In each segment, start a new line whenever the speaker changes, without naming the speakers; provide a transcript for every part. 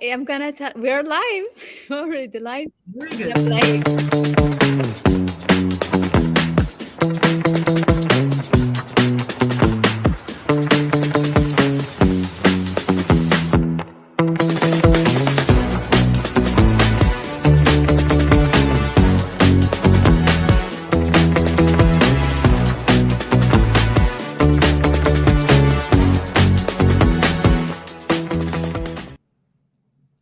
am gonna tell. We're live. Already live.
Very
I'm
good.
gonna play.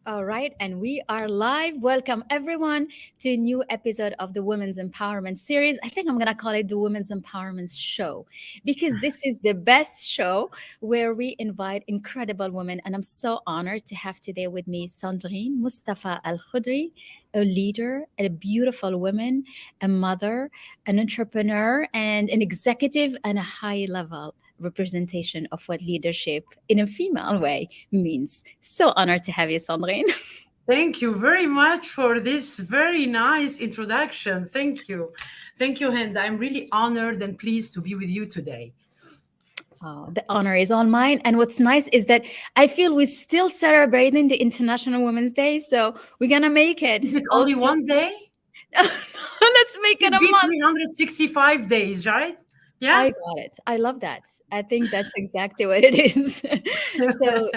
All right, and we are live. Welcome everyone to a new episode of the Women's Empowerment Series. I think I'm gonna call it the Women's Empowerment Show because this is the best show where we invite incredible women, and I'm so honored to have today with me Sandrine Mustafa El Khodry, a leader, a beautiful woman, a mother, an entrepreneur, and an executive, and a high level representation of what leadership in a female way means. So honored to have you, Sandrine.
Thank you very much for this very nice introduction. Thank you. Thank you, Hind. I'm really honored and pleased to be with you today.
Oh, the honor is all mine. And what's nice is that I feel we're still celebrating the International Women's Day. So we're going to make it
Is it only
also.
one day?
Let's make it
It
a
be
month.
365 days, right? Yeah?
I got it. I love that. I think that's exactly what it is. So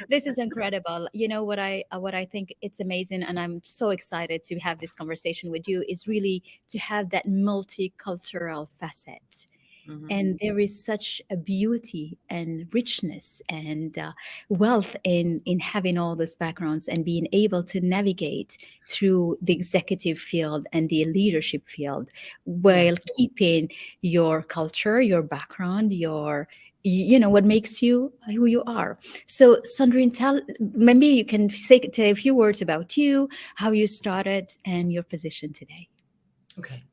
this is incredible. You know what I think it's amazing, and I'm so excited to have this conversation with you is really to have that multicultural facet.
Mhm.
And there is such a beauty and richness and wealth in having all those backgrounds and being able to navigate through the executive field and the leadership field
Yeah.
while keeping your culture, your background, what makes you who you are. So Sandrine, tell maybe you can say a few words about you, how you started, and your position today.
Okay.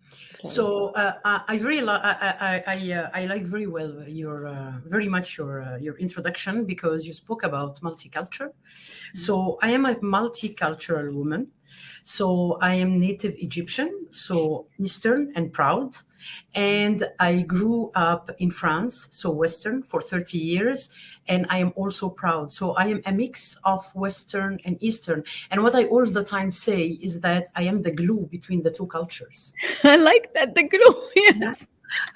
The floor is
So
yours.
I very I like very well your very much your introduction because you spoke about multicultural. So I am a multicultural woman. So I am native Egyptian, so Eastern and proud. And I grew up in France, so Western for 30 years. And I am also proud. So I am a mix of Western and Eastern. And what I all the time say is that I am the glue between the two cultures.
I like that, the glue.
Yeah.
Yes.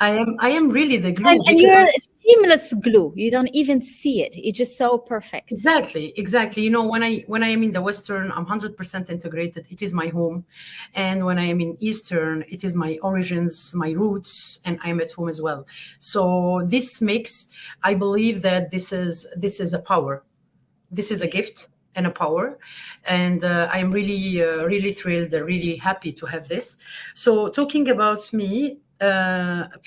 I am really the
And
glue
and
because
you're a seamless glue. You don't even see it. It's just so perfect.
exactly. You know, when I am in the Western, I'm 100% integrated. It is my home, and when I am in Eastern, it is my origins, my roots, and I am at home as well. So this makes, I believe that this is a power. This is a
Yeah.
gift and a power, and I am really really thrilled, really happy to have this. So talking about me.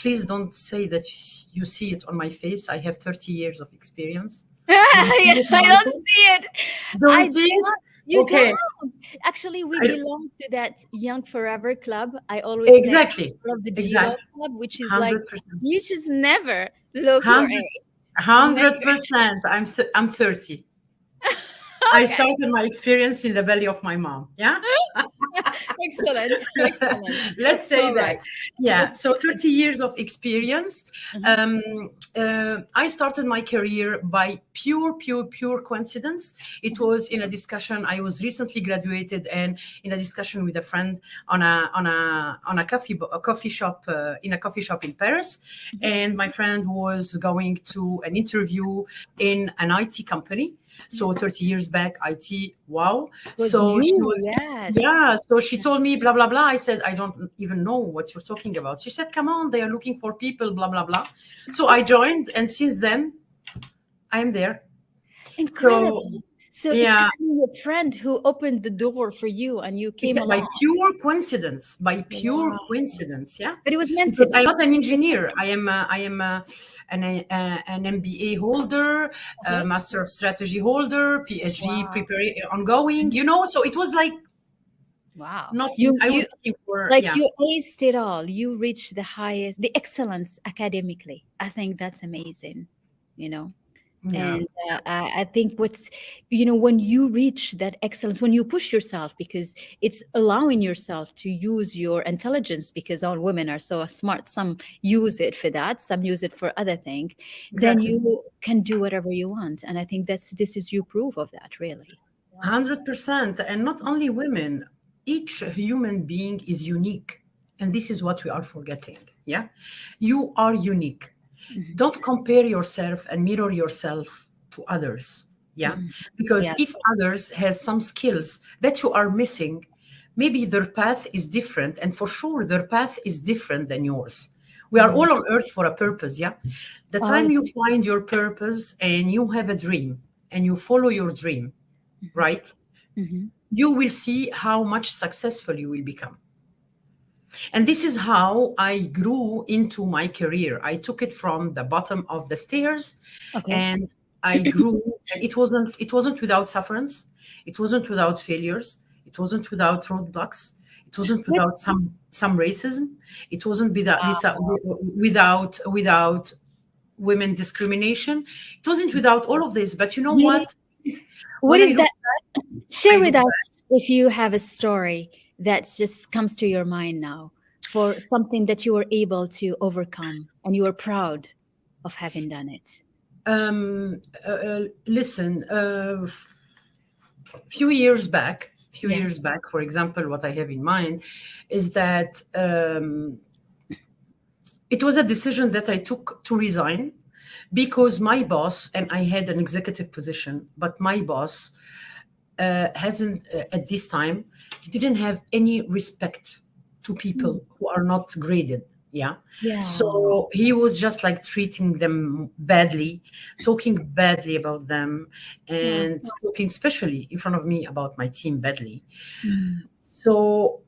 Please don't say that you see it on my face. I have 30 years of experience. Do you see
Yeah,
it on
I
my
don't
face?
see it.
Don't
I
see it?
don't. You
Okay.
don't. Actually, we
I,
belong to that Young Forever Club. I always say
exactly.
of the Giro
Exactly.
Club, which is like
100%.
you just never look your
100,
age. Never.
100%. I'm 30. I
Okay.
started my experience in the belly of my mom. Yeah.
Excellent. Excellent.
Let's say
All
that.
right.
Yeah.
Let's
So
keep it.
30 years of experience.
Mhm.
Um, I started my career by pure coincidence. It
Mhm.
was in a discussion. I was recently graduated, and in a discussion with a friend on a coffee shop in a coffee shop in Paris,
Mhm.
and my friend was going to an interview in an IT company.
Yeah.
So 30 years back, IT, wow.
Was
So she
you,
was,
yes.
yeah. So she told me, blah, blah, blah. I said, I don't even know what you're talking about. She said, come on, they are looking for people, blah, blah, blah. So I joined. And since then, I'm there. So,
Incredible. So it's
yeah,
actually your friend who opened the door for you and you came
by
along.
pure coincidence, by pure
Wow.
coincidence. Yeah.
But it was meant to
Because I'm
be.
not an engineer. I am an MBA holder, a
Okay.
Master of Strategy holder, PhD
Wow.
preparing ongoing. So it was like
Wow.
nothing.
You
I
you
was looking for,
like
yeah,
you aced it all. You reached the highest, the excellence academically. I think that's amazing, you know.
yeah,
And I think when you reach that excellence, when you push yourself, because it's allowing yourself to use your intelligence, because all women are so smart. Some use it for that, some use it for other things. Then
exactly.
you can do whatever you want. And I think this is you proof of that, really.
100%. And not only women, each human being is unique. And this is what we are forgetting. Yeah. You are unique.
Mhm.
Don't compare yourself and mirror yourself to others. Yeah.
Mhm.
Because
Yes.
if others has some skills that you are missing, maybe their path is different. And for sure, their path is different than yours. We are
Mm.
all on earth for a purpose. Yeah. The
All
time you find your purpose and you have a dream and you follow your dream, right?
Mhm.
You will see how much successful you will become. And this is how I grew into my career. I took it from the bottom of the stairs
Okay.
and I grew, and it wasn't without sufferance, it wasn't without failures, it wasn't without roadblocks, it wasn't
What?
without some racism, it wasn't without
Wow.
without women discrimination, it wasn't without all of this. But you know
Really?
what?
What
When I
is
look
that? Share
I
with
look
us if you have a story that just comes to your mind now for something that you were able to overcome and you were proud of having done it.
listen, few years
Yes.
back, for example, what I have in mind is that it was a decision that I took to resign because my boss, and I had an executive position, but my boss hasn't, at this time, he didn't have any respect to
Mm.
people who are not graded. Yeah.
Yeah.
So he was just like treating them badly, talking badly about them,
Yeah.
and talking, especially in front of me, about my team badly.
Mm.
So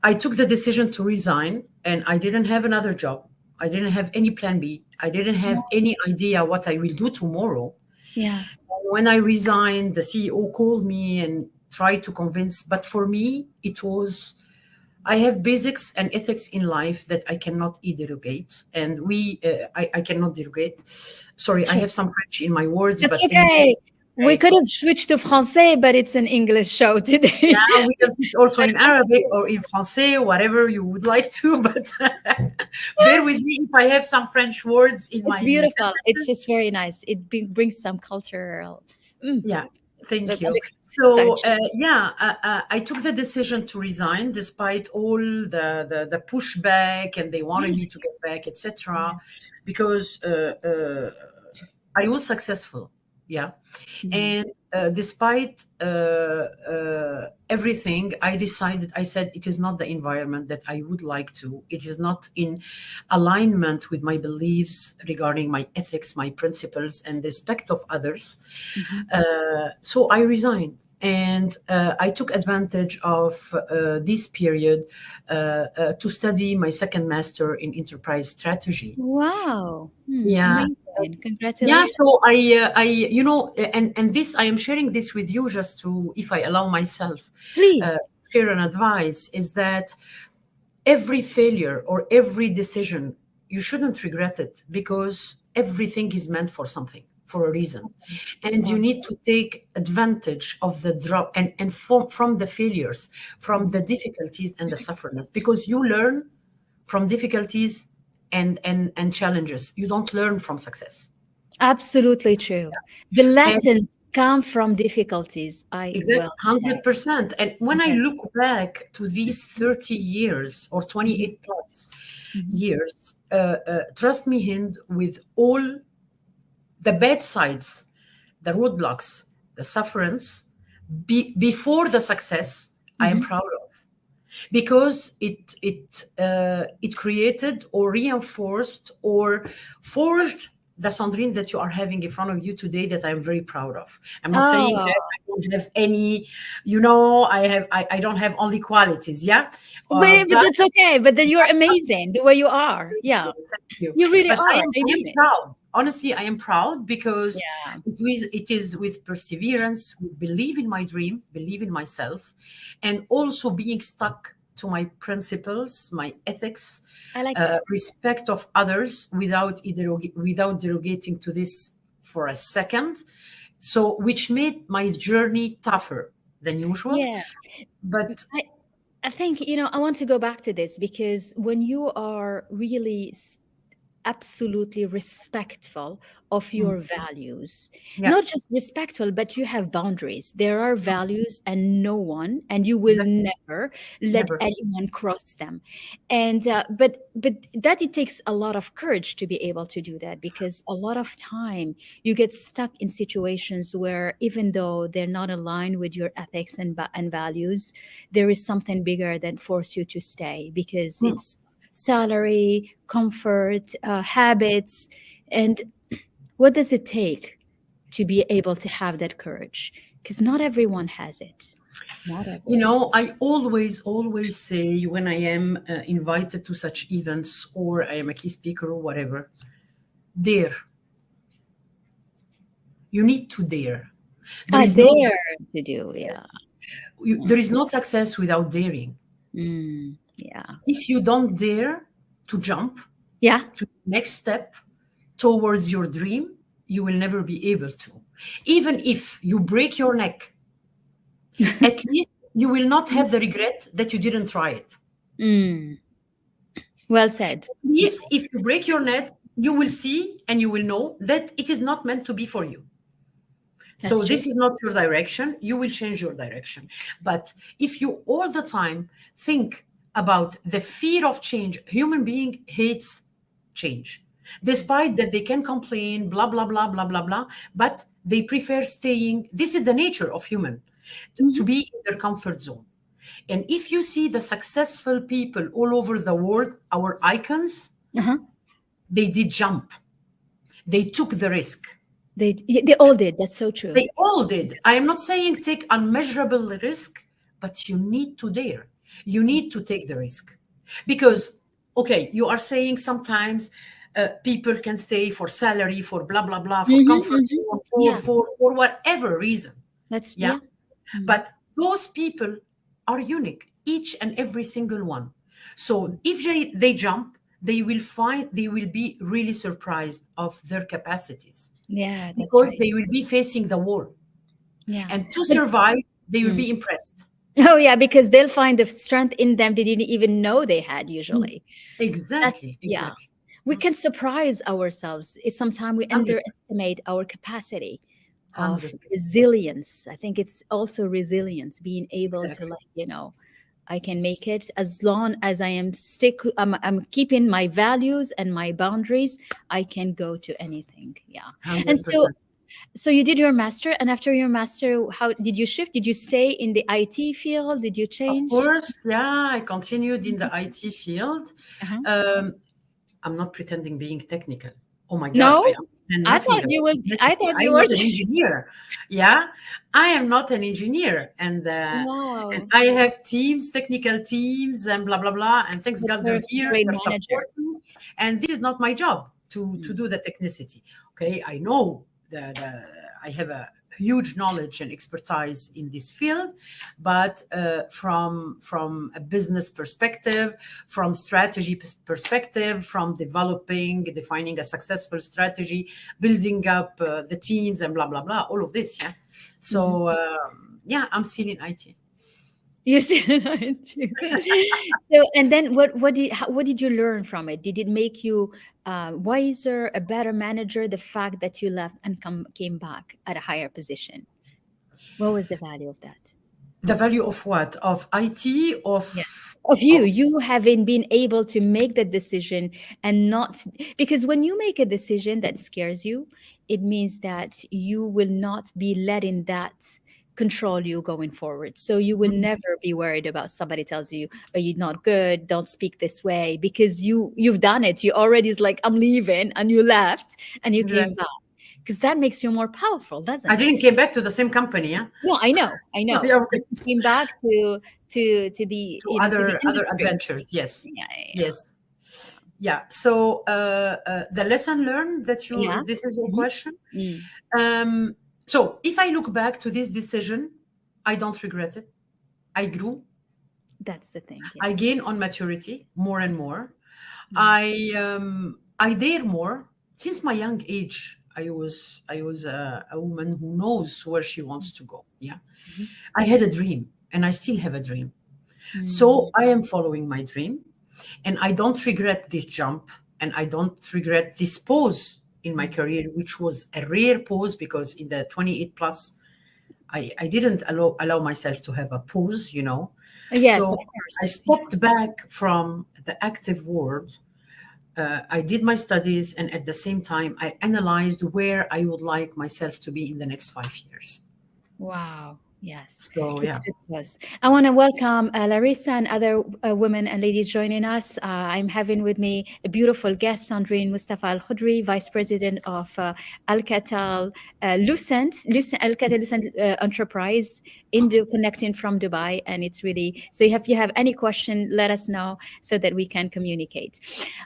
I took the decision to resign, and I didn't have another job. I didn't have any plan B. I didn't have any idea what I will do tomorrow.
Yes.
When I resigned, the CEO called me and tried to convince. But for me, it was, I have basics and ethics in life that I cannot derogate. And I cannot derogate. Sorry, I
Sure.
have some French in my words,
That's
but in
okay. We
okay.
could have switched to Francais, but it's an English show today.
Yeah, we can speak also
But
in Arabic or in Francais, whatever you would like to. But bear with me if I have some French words in my
it's beautiful. It's
sentences.
just very nice. It brings some cultural
Yeah, thank
and
you. So
touch.
yeah, I took the decision to resign despite all the pushback, and they wanted me to get back, etc.
Yeah.
Because I was successful. Yeah.
Mhm.
And despite everything, I said, it is not the environment that I would like to. It is not in alignment with my beliefs regarding my ethics, my principles, and respect of others.
Mhm.
So I resigned. And I took advantage of this period to study my second master in enterprise strategy.
Wow.
Yeah,
Amazing.
yeah,
Congratulations.
so and this, I am sharing this with you just to, if I allow myself, uh,
Please.
share an advice, is that every failure or every decision, you shouldn't regret it, because everything is meant for something, for a reason. And you
Oh,
need to take advantage of the drop and from the failures, from the difficulties and the sufferings, because you learn from difficulties and challenges. You don't learn from success.
absolutely true. The
And
lessons come from difficulties. I
exactly,
will say.
100%. And when I
Yes.
look back to these 30 years or
Mhm.
28 plus
Mhm.
years, trust me, Hind, with all the bad sides, the roadblocks, the sufferance, before the success, I am
Mhm.
proud of, because it created or reinforced or forged the Sandrine that you are having in front of you today, that I'm very proud of. I'm not saying
Oh,
that I don't have any, I don't have only qualities, yeah.
but
But
that's okay. But then you're amazing the way you are. Yeah,
thank you.
you really
But
are. I
I am
mean it.
proud. Honestly, I am proud because
Yeah.
it is with perseverance, with believe in my dream, believe in myself, and also being stuck to my principles, my ethics,
I like that.
respect of others, without derogating to this for a second. So, which made my journey tougher than usual.
Yeah.
But
I, I think, I want to go back to this because when you are really absolutely respectful of
Mm.
your values.
Yeah,
Not just respectful, but you have boundaries. There are values, and no one, and you will
exactly.
never let
Never.
anyone cross them. And but that it takes a lot of courage to be able to do that, because a lot of time you get stuck in situations where, even though they're not aligned with your ethics and and values, there is something bigger that force you to stay, because
Mm.
it's salary, comfort, habits. And what does it take to be able to have that courage? Because not everyone has it. Not everyone.
I always say when I am invited to such events or I am a key speaker or whatever, dare. You need to dare. There
Ah,
is no
there to do. Yeah.
there is no success without daring.
Yeah.
If you don't dare to jump
Yeah.
to the next step towards your dream, you will never be able to. Even if you break your neck, at least you will not have the regret that you didn't try it.
Mm. Well said.
At least if you break your neck, you will see and you will know that it is not meant to be for you.
That's
So
true.
this is not your direction. You will change your direction. But if you all the time think about the fear of change, human being hates change. Despite that they can complain, blah, blah, blah, blah, blah, blah, but they prefer staying. This is the nature of human, to
Hmm.
be in their comfort zone. And if you see the successful people all over the world, our icons,
Uh-huh.
they did jump. They took the risk.
They all did. That's so true.
They all did. I am not saying take unmeasurable risk, but you need to dare. You need to take the risk. Because, okay, you are saying sometimes people can stay for salary, for blah, blah, blah, for
Hmm.
comfort,
Hmm. Yeah.
for whatever reason.
That's
Yeah.
yeah. Mm.
But those people are unique, each and every single one. So if they jump, they will be really surprised of their capacities
Yeah, that's
because
right.
they will be facing the wall.
Yeah.
And to
But
survive, they will
mm.
be impressed.
Oh yeah, because they'll find the strength in them they didn't even know they had
Mm.
usually. That's
Exactly,
yeah.
exactly.
We can surprise ourselves. Sometimes we
100,
underestimate our capacity of
100%.
resilience. I think it's also resilience, being able to,
Exactly.
like, I can make it as long as I am I'm keeping my values and my boundaries. I can go to anything. Yeah. And so
100%.
so you did your master, and after your master, how did you shift? Did you stay in the IT field? Did you
Of
change?
course, yeah, I continued in the IT field.
Uh-huh.
Um, I'm not pretending being technical. Oh my God, I
No,
understand nothing about
I
electricity.
thought you
I'm
were.
not an engineer. Yeah, I am not an engineer, and
Wow,
I have teams, technical teams, and blah blah blah. And thanks
but
God
you're
they're
a
here,
great
they're
manager.
supporting. And this is not my job to
Mm.
do the technicity. Okay, I know that I have a huge knowledge and expertise in this field, but from a business perspective, from strategy perspective, from defining a successful strategy, building up the teams and blah blah blah, all of this. Yeah.
Mhm.
So yeah, I'm still in IT.
You see, so and then what did you learn from it? Did it make you wiser, a better manager? The fact that you left and came back at a higher position. What was the value of that?
The value of what? Of IT,
Yeah. Of
of
you having been able to make that decision, and not, because when you make a decision that scares you, it means that you will not be letting that control you going forward. So you will
Mm,
never be worried about somebody tells you, "Are you not good? Don't speak this way," because you've done it. You already is like, "I'm leaving," and you left and you came
exactly.
back, because that makes you more powerful,
I
doesn't
didn't
it?
came back to the same company. Yeah.
No, I know,
Yeah.
but
Okay.
you came back to the
To
to the
other
industry.
adventures. Yes.
Yeah, yeah,
Yes. Yeah. So the lesson learned that
yeah.
you this is your
Mhm.
question.
Mm,
Um, so if I look back to this decision, I don't regret it. I grew.
that's the thing. Yeah.
I gain on maturity more and more.
Mm,
I dare more. Since my young age, I was a woman who knows where she wants to go. Yeah,
mhm,
I had a dream, and I still have a dream.
mm,
So I am following my dream, and I don't regret this jump. and I don't regret this pause in my career, which was a rare pause because in the 28 plus, I didn't allow myself to have a pause, you know.
Yes, of
So I
course.
stepped back from the active world. I did my studies, and at the same time, I analyzed where I would like myself to be in the next 5 years.
Wow. Yes,
So
it's
yeah.
good to us. I want to welcome Larissa and other women and ladies joining us. I'm having with me a beautiful guest, Sandrine Mustafa Al Khodry, Vice President of Alcatel Alcatel Lucent Enterprise, connecting from Dubai. And it's really, so if you have any question, let us know so that we can communicate.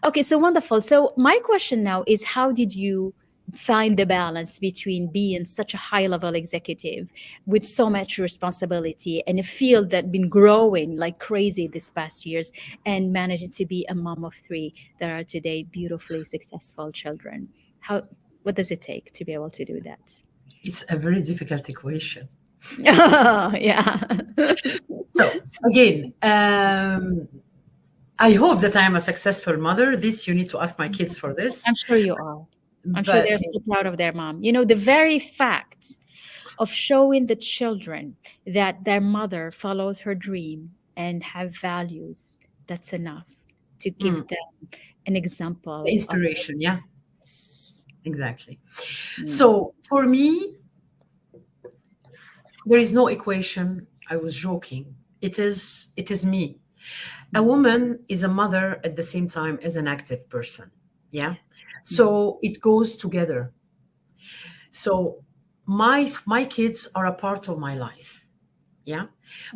Okay, so wonderful. So my question now is, how did you find the balance between being such a high level executive with so much responsibility and a field that been growing like crazy this past years, and managing to be a mom of three that are today beautifully successful children? How, what does it take to be able to do that?
It's a very difficult equation.
Oh, yeah.
So again, I hope that I am a successful mother. This you need to ask my kids for this.
I'm sure you are. I'm sure
But
they're so proud of their mom. You know, the very fact of showing the children that their mother follows her dream and have values, that's enough to give them an
the
example of
inspiration, yeah,
this.
exactly.
Mm,
So for me, there is no equation. I was joking. It is me. A
mm,
woman is a mother at the same time as an active person. Yeah.
mm.
So it goes together. So my kids are a part of my life. Yeah.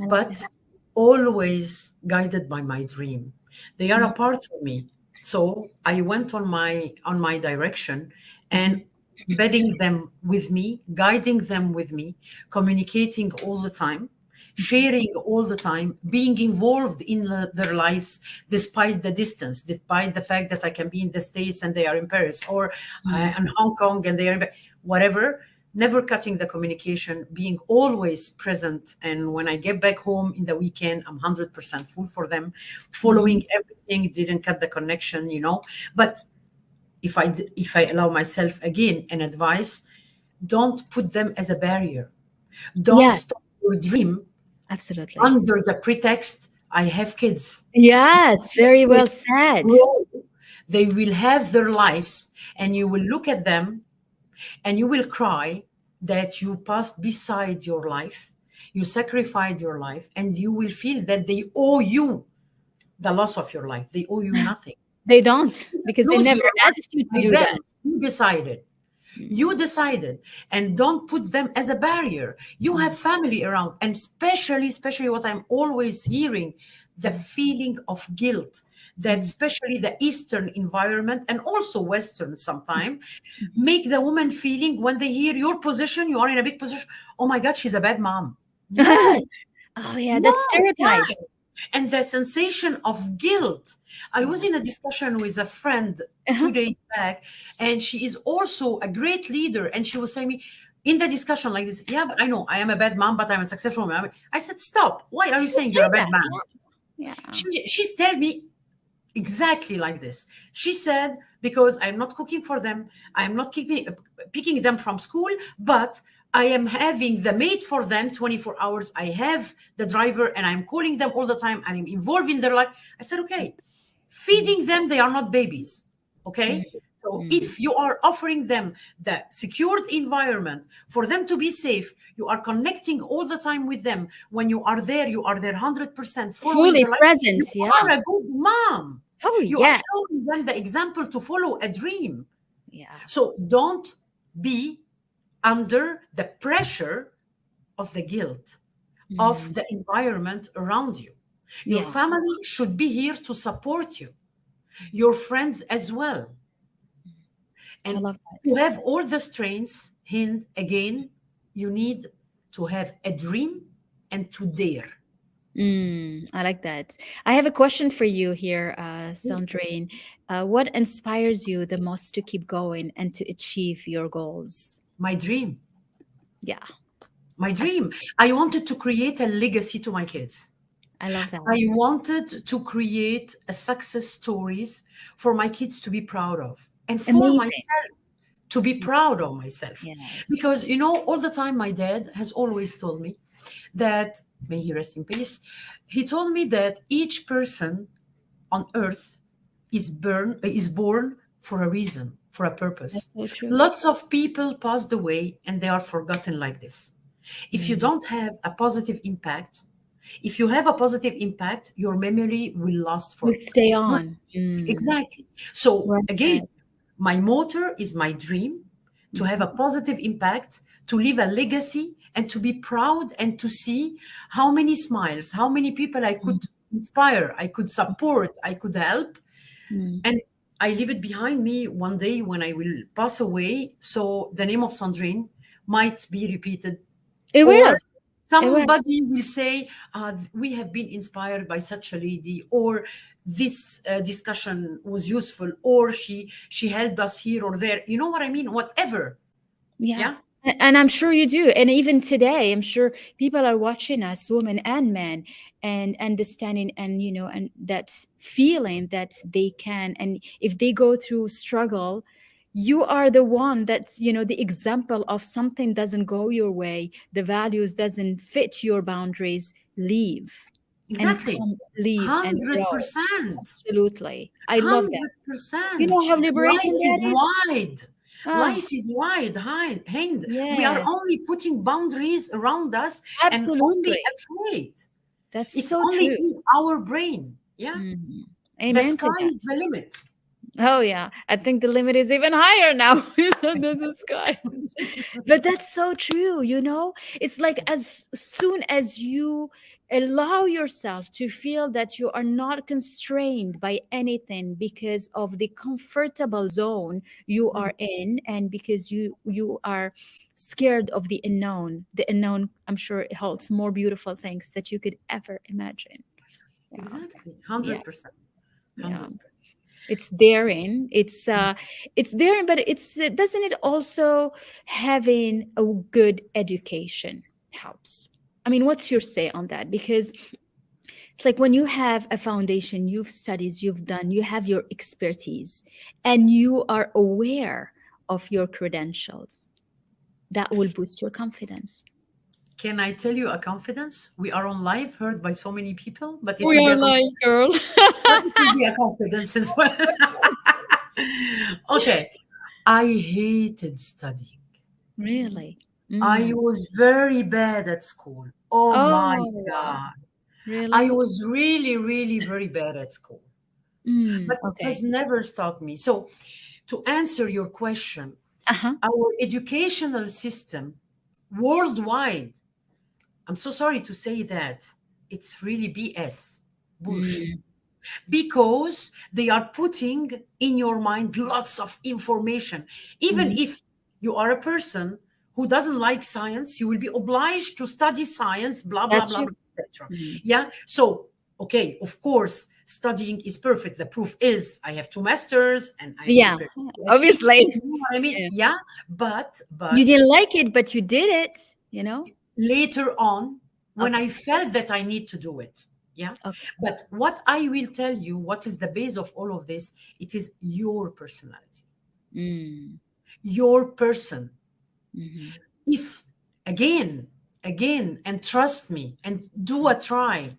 I love
But
that.
always guided by my dream. They are
Mm,
a part of me. So I went on my direction
mhm,
and bedding them with me, guiding them with me, communicating all the time,
mhm,
sharing all the time, being involved in their lives despite the distance, despite the fact that I can be in the States and they are in Paris, or
mm,
in Hong Kong and they are in whatever. Never cutting the communication, being always present. And when I get back home in the weekend, I'm 100% full for them,
mhm.
following everything, didn't cut the connection, you know. But if I allow myself again an advice, don't put them as a barrier. Don't stop
Yes,
your dream
absolutely.
under the pretext I have kids.
Yes, very
Will
well said.
grow. They will have their lives, and you will look at them and you will cry that you passed beside your life, you sacrificed your life, and you will feel that they owe you the loss of your life. They owe you nothing.
They don't, because they
Lose
never
your life
asked you to
with
do
them.
that.
You decided.
Mm,
You decided, and don't put them as a barrier. You have
mm,
family around, and especially what I'm always hearing, the
mm,
feeling of guilt that
mm,
especially the Eastern environment and also Western
mm,
sometimes
mhm.
make the woman feeling when they hear your position, you are in a big position. Oh my God, she's a bad mom. No,
Oh, yeah, that's
no, why?
stereotypes.
And the sensation of guilt. I was
Yeah.
in a discussion with a friend
Uh-huh.
2 days back, and she is also a great leader. And she was saying me in the discussion like this, yeah, but I know I am a bad mom, but I'm a successful mom. I said, stop. Why are you
Still
saying
say
you're a bad
that.
mom?
Yeah. Yeah.
She's telling me exactly like this. She said, because I'm not cooking for them, I'm not picking them from school, but I am having the maid for them 24 hours. I have the driver and I'm calling them all the time. I'm involved in their life. I said, okay,
Mm,
feeding them, they are not babies.
mm,
Okay. So
mm.
if you are offering them the secured environment for them to be safe, you are connecting all the time with them. When you are there 100% following
Fully
their life. You
presence. Yeah.
are a good mom.
Oh,
You are
yes.
showing them the example to follow a dream.
Yes.
So don't be under the pressure of the guilt of
Mm,
the environment around you. Your
yeah.
family should be here to support you, your friends as well.
I
And
love
to
that.
have all the strengths, Hind, again, you need to have a dream and to dare.
I like that. I have a question for you here,
Yes.
Sandrine. What inspires you the most to keep going and to achieve your goals?
My dream,
Yeah,
my dream.
absolutely.
I wanted to create a legacy to my kids.
I love that.
I wanted to create a success stories for my kids to be proud of, and for
Amazing.
myself to be proud of myself.
Yes.
Because, all the time my dad has always told me that, may he rest in peace, he told me that each person on earth is born for a reason, for a purpose.
That's so true.
Lots of people passed away and they are forgotten like this. If you
Mm.
don't have a positive impact, if you have a positive impact, your memory will last
We
for
stay
not
on. Mm.
exactly. So
Well
again,
said.
my motor is my dream to have a
Mhm.
positive impact, to leave a legacy, and to be proud and to see how many smiles, how many people I
Mm.
could inspire, I could support, I could help.
Mm.
And I leave it behind me one day when I will pass away. So the name of Sandrine might be repeated,
It
or
will. It will.
somebody will say, we have been inspired by such a lady, or this discussion was useful, or she helped us here or there. You know what I mean? Whatever.
Yeah.
Yeah,
And I'm sure you do. And even today, I'm sure people are watching us, women and men, and understanding and, and that feeling that they can. And if they go through struggle, you are the one that's, the example of something doesn't go your way, the values doesn't fit your boundaries, leave and
exactly.
come, leave and grow.
100%.
Absolutely. I love that. You
100%.
know how
Life
liberating that
is
is?
wide.
Ah,
Life is wide, Hind. We are
yes,
only putting boundaries around us and only
absolutely.
afraid.
That's
It's
so
only
true.
in our brain. Yeah.
Mhm.
The
Amen to
sky
that.
is the limit.
Oh yeah, I think the limit is even higher now than the skies. But that's so true, It's like as soon as you allow yourself to feel that you are not constrained by anything because of the comfortable zone you
Mm,
are in, and because you are scared of the unknown, I'm sure it holds more beautiful things that you could ever imagine. Yeah.
exactly.
Yeah.
100%.
Yeah.
100%.
It's daring, it's daring, but it's doesn't it also having a good education helps? I mean, what's your say on that? Because it's like when you have a foundation, you've studies, you've done, you have your expertise, and you are aware of your credentials, that will boost your confidence.
Can I tell you a confidence? We are on live, heard by so many people, but it
We
will be
are
a
live, girl.
but it will be a confidence as well. Okay. I hated studying.
Really?
I
Mm.
was very bad at school. Oh my
Oh, wow.
God. I
Really?
was really, really very bad at school. But it has
Okay.
never stopped me. So, to answer your question,
Uh-huh.
our educational system worldwide, I'm so sorry to say that, it's really BS, bullshit.
Mm.
Because they are putting in your mind lots of information. Even
Mhm.
if you are a person who doesn't like science, you will be obliged to study science, blah, blah,
That's
blah,
true.
blah, etc.
Mhm.
Yeah. So, okay, of course, studying is perfect. The proof is I have two masters and I am
Yeah,
prepared for PhD.
obviously.
You know what I mean?
Yeah.
Yeah.
You
But
didn't like it, but you did it.
later on, when I
Okay.
felt that I need to do it. Yeah.
Okay.
But what I will tell you, what is the base of all of this, it is your personality,
Mm.
your person.
Mhm.
If again, and trust me, and do a try,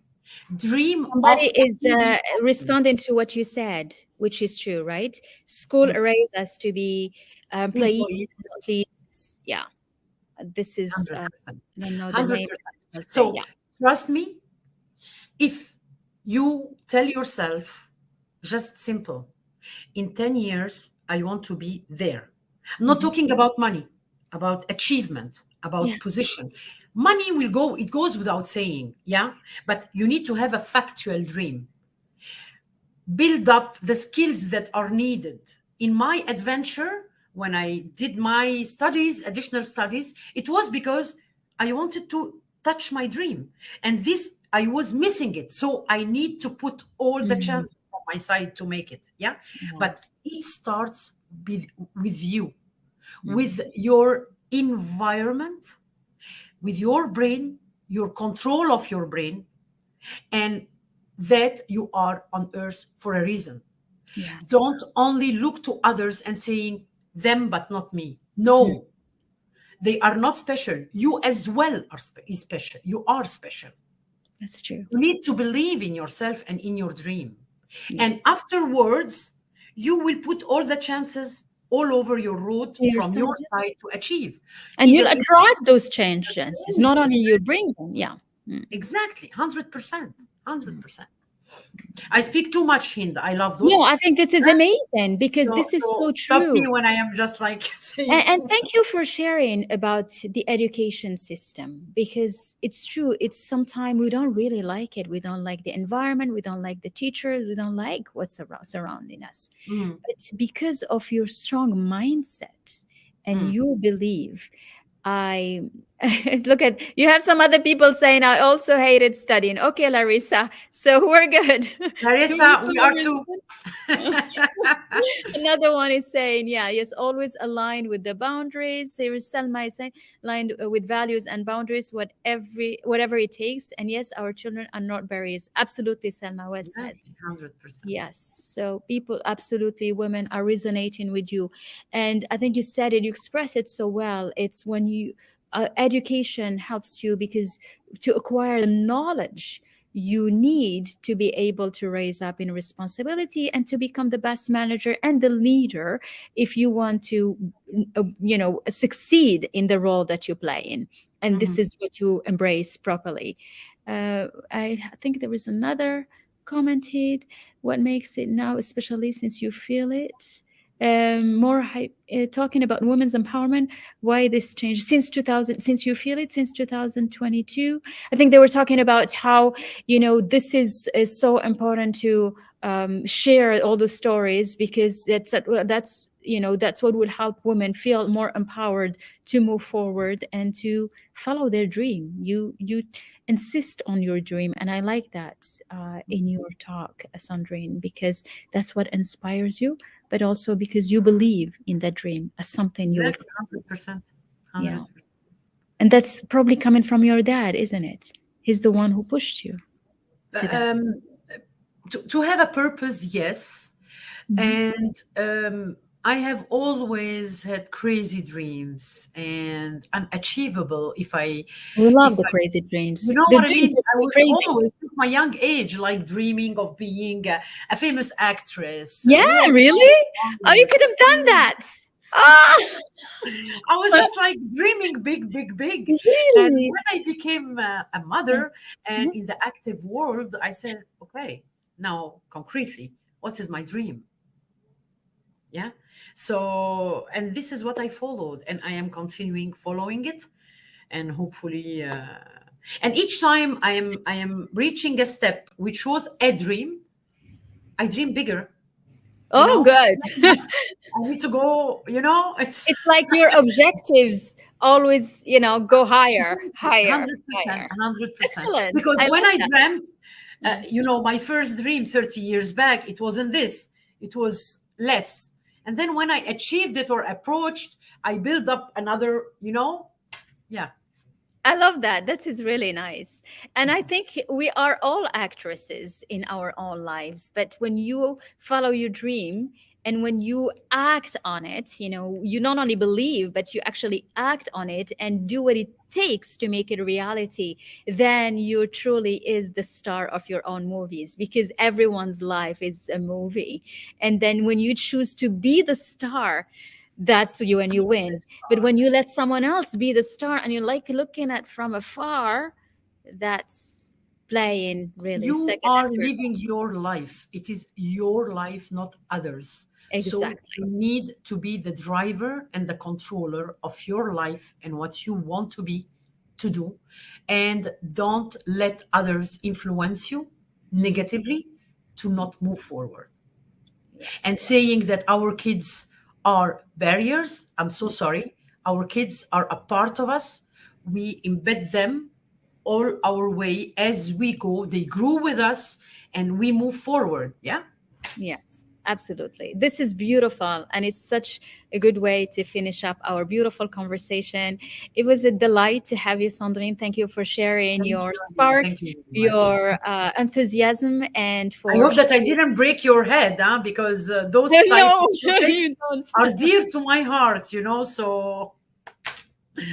dream
Somebody
of
is
achieving something.
responding to what you said, which is true, right? School
Mm.
raised us to be employees,
Employee,
not leaders. Yeah. This is,
100%.
I don't know the name,
100%.
but I'll say,
So
yeah.
trust me, if you tell yourself, just simple, in 10 years, I want to be there. I'm not
Mhm.
talking about money, about achievement,
Yeah.
about position. Money will go, it goes without saying, yeah? But you need to have a factual dream. Build up the skills that are needed. In my adventure, when I did my studies, additional studies, it was because I wanted to touch my dream. And this, I was missing it. So I need to put all the
Mhm.
chances on my side to make it. Yeah.
Yeah.
But it starts with you, with
Mhm.
your environment, with your brain, your control of your brain, and that you are on earth for a reason.
Yes.
Don't only look to others and saying them but not me.
Mm,
No, they are not special. You as well are is special. You are special.
that's true.
You need to believe in yourself and in your dream.
Yeah.
And afterwards, you will put all the chances all over your road from
Yourself.
your side to achieve.
And you'll
Either it,
attract those chances. Not only you bring them. Yeah. Mm.
exactly, 100%. 100%. I speak too much, Hind. I love
No, I
those.
think this is amazing because
So,
this is
so
so
stop
true.
me when I am just like saying
And
too
thank you for sharing about the education system because it's true. It's sometimes we don't really like it. We don't like the environment. We don't like the teachers. We don't like what's surrounding us.
much. Mm,
But because of your strong mindset and
mm.
your belief, I look at you have some other people saying I also hated studying. Okay, Larissa. So we're good.
Larissa, we are too.
Another one is saying, yeah, yes, always aligned with the boundaries. Here is Selma is saying, aligned with values and boundaries, whatever it takes. And yes, our children are not barriers. Absolutely, Selma, well said.
Exactly, 100%.
Yes. So people, absolutely, women are resonating with you. And I think you said it, you express it so well. It's when you, education helps you because to acquire the knowledge you need to be able to raise up in responsibility and to become the best manager and the leader if you want to succeed in the role that you play in, and this
Mhm.
is what you embrace properly. I think there was another commented what makes it now especially since you feel it more talking about women's empowerment, why this change since 2000, since you feel it since 2022. I think they were talking about how this is so important to share all the stories because that's what would help women feel more empowered to move forward and to follow their dream. You insist on your dream, and I like that in your talk, Sandrine, because that's what inspires you, but also because you believe in that dream as something you would.
Exactly, 100%.
Yeah.
100%.
And that's probably coming from your dad, isn't it? He's the one who pushed you to that.
Um, to have a purpose, yes.
Mhm.
And I have always had crazy dreams and unachievable.
We love
If
the
I,
crazy
you
dreams.
know
The
what I
dreams
mean?
are
I
so
was
crazy.
always, since my young age, like dreaming of being a famous actress.
Yeah,
Wow,
really? Oh, you could have done
mm.
that. Ah,
I was just like dreaming big, big, big. And
really?
when I became a
Yeah.
mother and
Mhm.
in the active world, I said, okay, now concretely, what is my dream? Yeah. So, and this is what I followed, and I am continuing following it, and hopefully, and each time I am reaching a step which was a dream, I dream bigger. You
Oh,
know,
good.
I need to go. You know, it's
It's like your objectives always, go higher, higher,
100%,
higher.
100%.
Excellent.
Because
I
when
love
I
that.
dreamt,
Mm.
my first dream 30 years back, it wasn't this, it was less. And then when I achieved it or approached, I build up another, yeah.
I love that. That is really nice. And I think we are all actresses in our own lives. But when you follow your dream and when you act on it, you not only believe, but you actually act on it and do what it takes to make it a reality, then you truly is the star of your own movies because everyone's life is a movie. And then when you choose to be the star, that's you and you win. But when you let someone else be the star and you like looking at from afar, that's playing really
You
second
are
actor.
living your life. It is your life, not others. So you
Exactly.
need to be the driver and the controller of your life and what you want to do. And don't let others influence you negatively to not move forward.
Yeah.
And saying that our kids are barriers, I'm so sorry. Our kids are a part of us. We embed them all our way as we go. They grew with us and we move forward. Yeah.
Yes, absolutely. This is beautiful, and it's such a good way to finish up our beautiful conversation. It was a delight to have you, Sandrine. Thank you for sharing
Thank
your
you, Amin.
spark,
Thank you very much.
your enthusiasm, and
I
for
hope that I
sharing.
didn't break your head, huh? Because those type
No,
of topics
you don't.
are dear to my heart, you know. So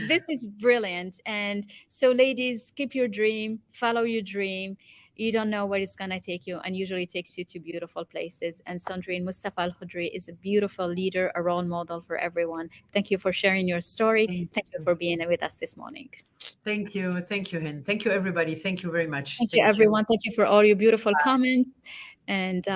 This is brilliant. And so, ladies, keep your dream, follow your dream. You don't know where it's going to take you, and usually it takes you to beautiful places. And Sandrine Mustafa Al Khodry is a beautiful leader, a role model for everyone. Thank you for sharing your story.
thank
Thank you
you.
for being with us this morning.
Thank you, Hind. Thank you, everybody. Thank you very much.
Thank you,
Thank you.
everyone. Thank you for all your beautiful comments. And